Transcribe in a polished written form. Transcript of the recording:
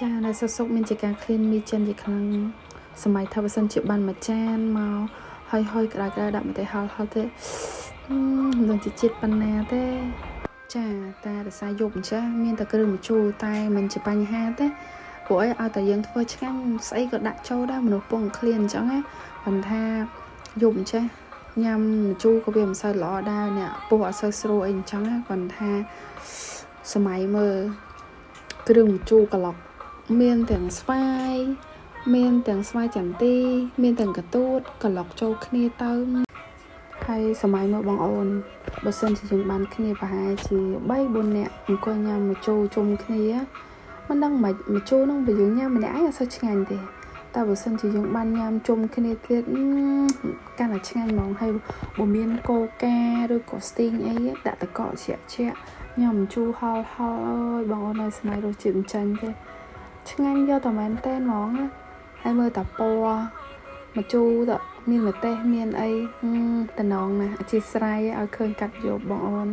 ចានៅសុកមានជាការឃ្លានមីចិនជាខ្លាំងសម័យថាបើសិនជាបានមួយចានមកហើយក្តៅដាក់ម្ទេសហល់ទេនឹងជាជាតិប៉ុណ្ណាទេចាតែរសារយប់អញ្ចឹងមានតែគ្រឿងម្ជូរតែមិនជាបញ្ហាទេព្រោះឲ្យតែយើងធ្វើឆ្ងាញ់ស្អីក៏ដាក់ចូលដែរមនុស្សពងឃ្លានអញ្ចឹងណាប៉ុន្តែយប់អញ្ចឹងញ៉ាំម្ជូរក៏វាមិនសូវល្អដែរអ្នកពោះអត់សូវស្រួលអីអញ្ចឹងណាប៉ុន្តែសម័យមើលគ្រឿងម្ជូរក្លុកមានទាំងស្វាយមានទាំងស្វាយចន្ទីមានទាំងកតួតក្លុកចូលគ្នាទៅហើយសម័យមើលបងអូនបើសិនជាយើងបានគ្នាប្រហែលជា3-4នាក់អង្គុយញ៉ាំម្ជូរជុំគ្នាមិនដឹងមិនម្ជូរហ្នឹងបើយើងញ៉ាំម្នាក់ឯងអត់សូវឆ្ងាញ់ទេតែបើសិនជាយើងបានញ៉ាំជុំគ្នាទៀតកាន់តែឆ្ងាញ់ហ្មងហើយបើមានកូកាឬក៏ស្ទីងអីដាក់តកកជាញ៉ាំម្ជូរហល់អើយបងអូននៅសម័យរសជាតិមិនចាញ់ទេឆ្ងាញ់យកតែមែនតែនហ្មងណាហើយមើលតែពណ៌ម្ជូរទៅមានម្ទេសមានអីតំណងណាអធិស្ឋានឲ្យឃើញកាត់យកបងអូន